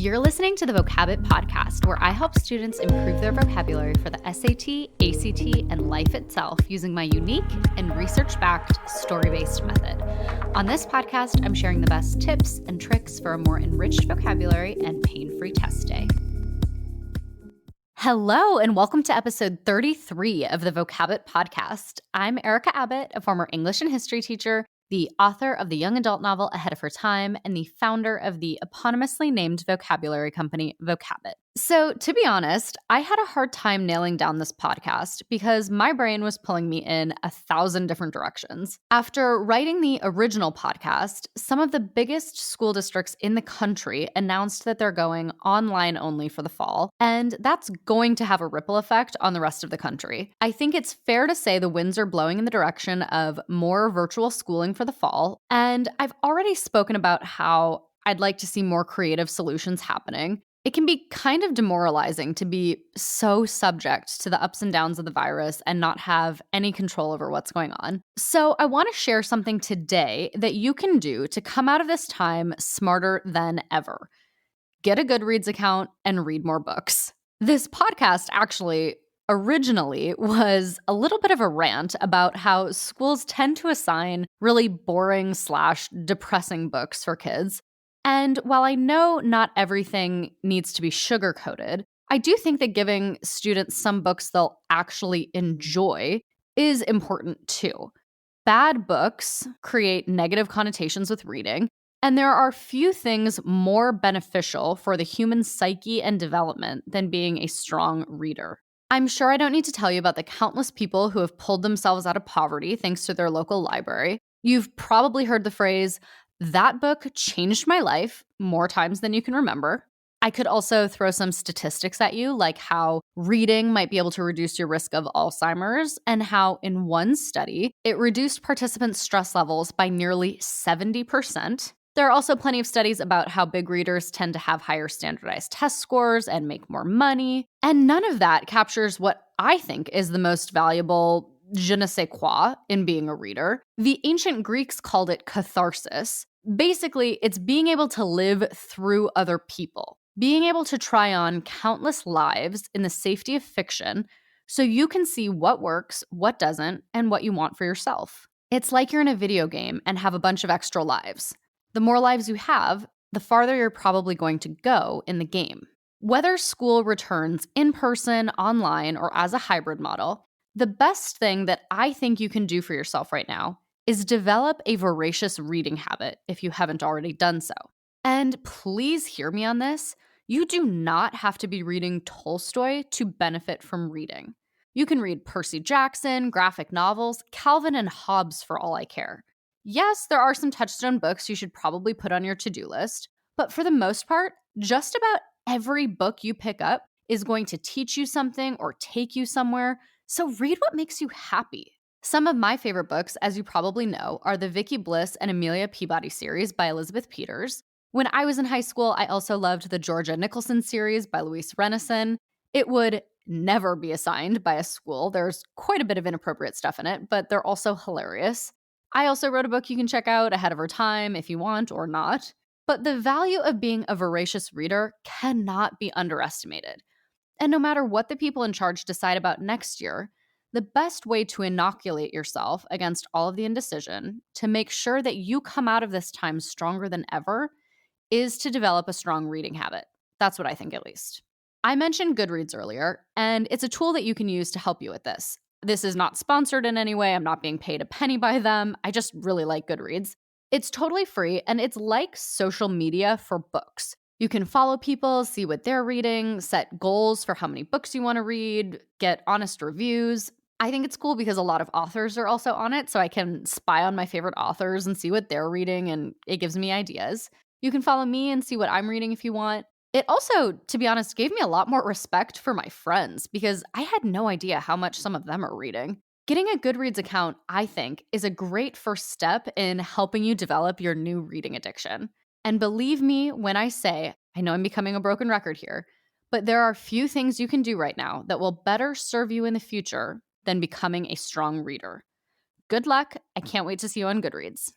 You're listening to the Vocabbett podcast, where I help students improve their vocabulary for the SAT, ACT, and life itself using my unique and research-backed story-based method. On this podcast, I'm sharing the best tips and tricks for a more enriched vocabulary and pain-free test day. Hello, and welcome to episode 33 of the Vocabbett podcast. I'm Erica Abbott, a former English and history teacher, the author of the young adult novel Ahead of Her Time, and the founder of the eponymously named vocabulary company, Vocabbett. So, to be honest, I had a hard time nailing down this podcast because my brain was pulling me in 1,000 different directions. After writing the original podcast, some of the biggest school districts in the country announced that they're going online only for the fall, and that's going to have a ripple effect on the rest of the country. I think it's fair to say the winds are blowing in the direction of more virtual schooling for the fall, and I've already spoken about how I'd like to see more creative solutions happening. It can be kind of demoralizing to be so subject to the ups and downs of the virus and not have any control over what's going on. So I want to share something today that you can do to come out of this time smarter than ever. Get a Goodreads account and read more books. This podcast actually originally was a little bit of a rant about how schools tend to assign really boring/depressing books for kids. And while I know not everything needs to be sugar-coated, I do think that giving students some books they'll actually enjoy is important too. Bad books create negative connotations with reading, and there are few things more beneficial for the human psyche and development than being a strong reader. I'm sure I don't need to tell you about the countless people who have pulled themselves out of poverty thanks to their local library. You've probably heard the phrase, "That book changed my life," more times than you can remember. I could also throw some statistics at you, like how reading might be able to reduce your risk of Alzheimer's, and how in one study, it reduced participants' stress levels by nearly 70%. There are also plenty of studies about how big readers tend to have higher standardized test scores and make more money. And none of that captures what I think is the most valuable je ne sais quoi in being a reader. The ancient Greeks called it catharsis. Basically, it's being able to live through other people, being able to try on countless lives in the safety of fiction so you can see what works, what doesn't, and what you want for yourself. It's like you're in a video game and have a bunch of extra lives. The more lives you have, the farther you're probably going to go in the game. Whether school returns in person, online, or as a hybrid model, the best thing that I think you can do for yourself right now is develop a voracious reading habit if you haven't already done so. And please hear me on this. You do not have to be reading Tolstoy to benefit from reading. You can read Percy Jackson, graphic novels, Calvin and Hobbes for all I care. Yes, there are some touchstone books you should probably put on your to-do list, but for the most part, just about every book you pick up is going to teach you something or take you somewhere, so read what makes you happy. Some of my favorite books, as you probably know, are the Vicky Bliss and Amelia Peabody series by Elizabeth Peters. When I was in high school, I also loved the Georgia Nicholson series by Louise Renison. It would never be assigned by a school. There's quite a bit of inappropriate stuff in it, but they're also hilarious. I also wrote a book you can check out, Ahead of Her Time, if you want or not. But the value of being a voracious reader cannot be underestimated. And no matter what the people in charge decide about next year, the best way to inoculate yourself against all of the indecision, to make sure that you come out of this time stronger than ever, is to develop a strong reading habit. That's what I think, at least. I mentioned Goodreads earlier, and it's a tool that you can use to help you with this. This is not sponsored in any way. I'm not being paid a penny by them. I just really like Goodreads. It's totally free, and it's like social media for books. You can follow people, see what they're reading, set goals for how many books you want to read, get honest reviews. I think it's cool because a lot of authors are also on it, so I can spy on my favorite authors and see what they're reading, and it gives me ideas. You can follow me and see what I'm reading if you want. It also, to be honest, gave me a lot more respect for my friends because I had no idea how much some of them are reading. Getting a Goodreads account, I think, is a great first step in helping you develop your new reading addiction. And believe me when I say, I know I'm becoming a broken record here, but there are few things you can do right now that will better serve you in the future than becoming a strong reader. Good luck. I can't wait to see you on Goodreads.